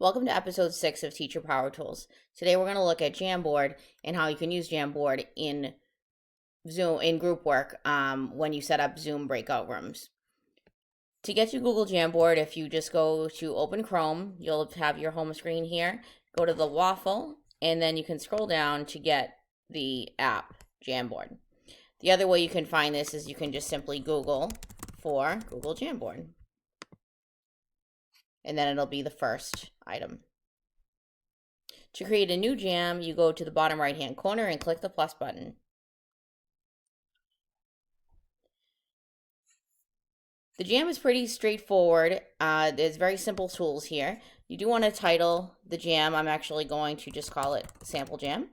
Welcome to episode 6 of Teacher Power Tools. Today we're going to look at Jamboard and how you can use Jamboard in Zoom in group work when you set up Zoom breakout rooms. To get to Google Jamboard, if you just go to open Chrome, you'll have your home screen here. Go to the waffle, and then you can scroll down to get the app Jamboard. The other way you can find this is you can just simply Google for Google Jamboard. And then it'll be the first item. To create a new jam, you go to the bottom right hand corner and click the plus button. The jam is pretty straightforward. There's very simple tools here. You do want to title the jam. I'm actually going to just call it Sample Jam.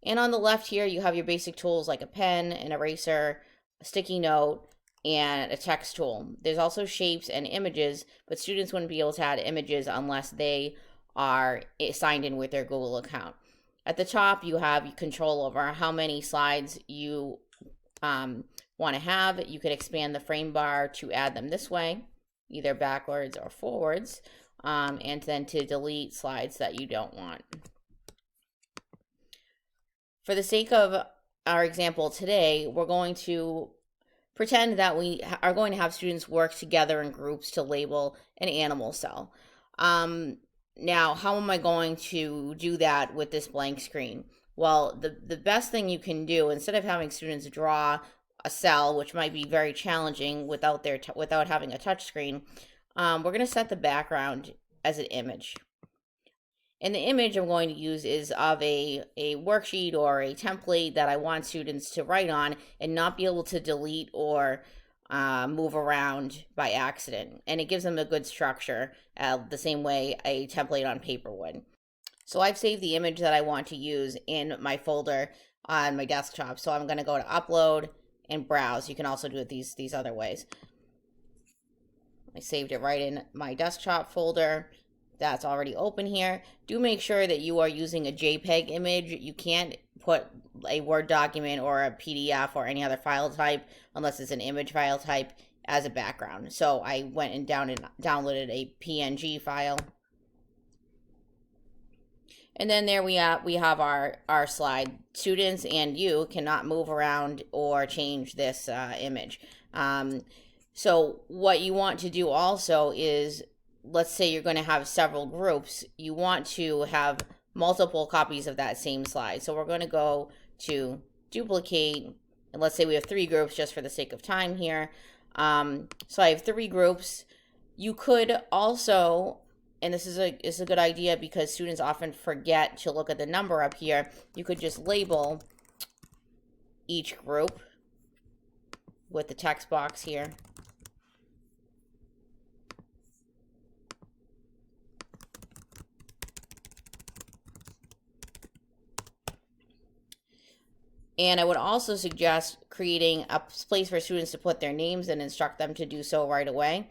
And on the left here, you have your basic tools like a pen, an eraser, a sticky note, and a text tool. There's also shapes and images, but students wouldn't be able to add images unless they are signed in with their Google account. At the top, you have control over how many slides you want to have. You could expand the frame bar to add them this way, either backwards or forwards, and then to delete slides that you don't want. For the sake of our example today, we're going to pretend that we are going to have students work together in groups to label an animal cell. Now, how am I going to do that with this blank screen? Well, the best thing you can do, instead of having students draw a cell, which might be very challenging without having a touch screen, we're going to set the background as an image. And the image I'm going to use is of a worksheet or a template that I want students to write on and not be able to delete or move around by accident. And it gives them a good structure, the same way a template on paper would. So I've saved the image that I want to use in my folder on my desktop. So I'm going to go to Upload and Browse. You can also do it these other ways. I saved it right in my desktop folder. That's already open here. Do make sure that you are using a JPEG image. You can't put a Word document or a PDF or any other file type unless it's an image file type as a background. So I went and downloaded a PNG file. And then there we have our slide. Students and you cannot move around or change this image. So what you want to do also is, let's say you're going to have several groups, you want to have multiple copies of that same slide. So we're going to go to duplicate, and let's say we have 3 groups just for the sake of time here. So I have 3 groups. You could also, and this is a good idea because students often forget to look at the number up here, you could just label each group with the text box here. And I would also suggest creating a place for students to put their names and instruct them to do so right away.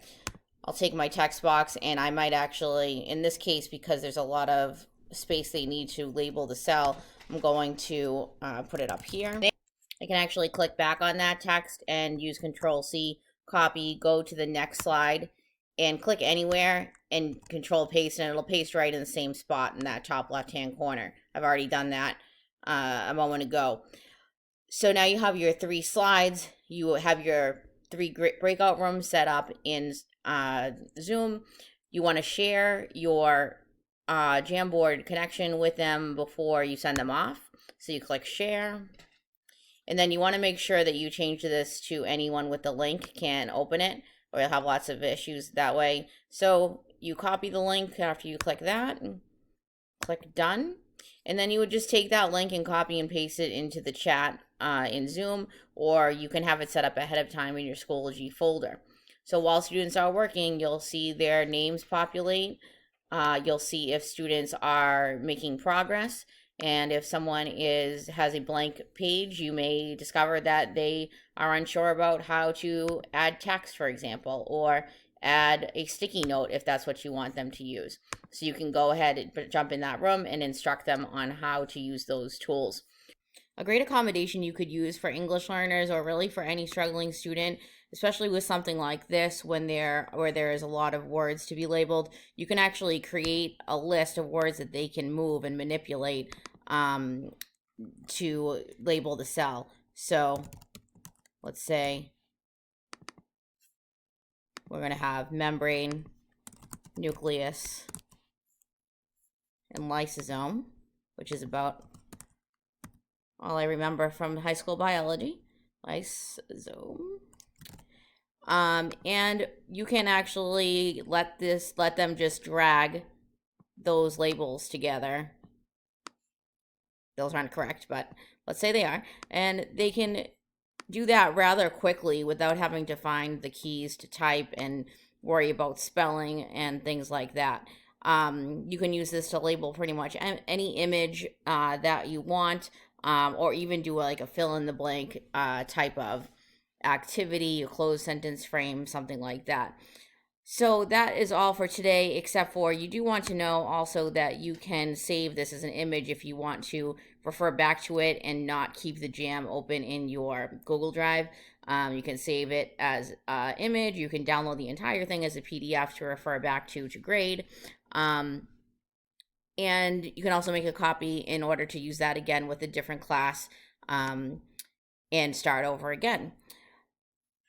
I'll take my text box, and I might actually, in this case, because there's a lot of space they need to label the cell, I'm going to put it up here. I can actually click back on that text and use Control-C, copy, go to the next slide, and click anywhere and Control-Paste, and it'll paste right in the same spot in that top left-hand corner. I've already done that a moment ago. So now you have your 3 slides. You have your 3 breakout rooms set up in Zoom. You want to share your Jamboard connection with them before you send them off. So you click Share. And then you want to make sure that you change this to anyone with the link can open it, or you'll have lots of issues that way. So you copy the link after you click that, and click Done. And then you would just take that link and copy and paste it into the chat in Zoom, or you can have it set up ahead of time in your Schoology folder. So while students are working, you'll see their names populate. You'll see if students are making progress. And if someone has a blank page, you may discover that they are unsure about how to add text, for example, or add a sticky note if that's what you want them to use. So you can go ahead and jump in that room and instruct them on how to use those tools. A great accommodation you could use for English learners, or really for any struggling student especially with something like this where there is a lot of words to be labeled. You can actually create a list of words that they can move and manipulate to label the cell. So let's say we're going to have membrane, nucleus, and lysosome, which is about all I remember from high school biology. Lysosome. And you can actually let them just drag those labels together. Those aren't correct, but let's say they are. And they can do that rather quickly without having to find the keys to type and worry about spelling and things like that. You can use this to label pretty much any image that you want, or even do like a fill in the blank type of activity, a closed sentence frame, something like that. So that is all for today, except for you do want to know also that you can save this as an image if you want to refer back to it and not keep the jam open in your Google Drive. You can save it as an image. You can download the entire thing as a PDF to refer back to grade. And you can also make a copy in order to use that again with a different class and start over again.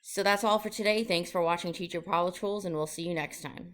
So that's all for today. Thanks for watching Teacher Power Tools, and we'll see you next time.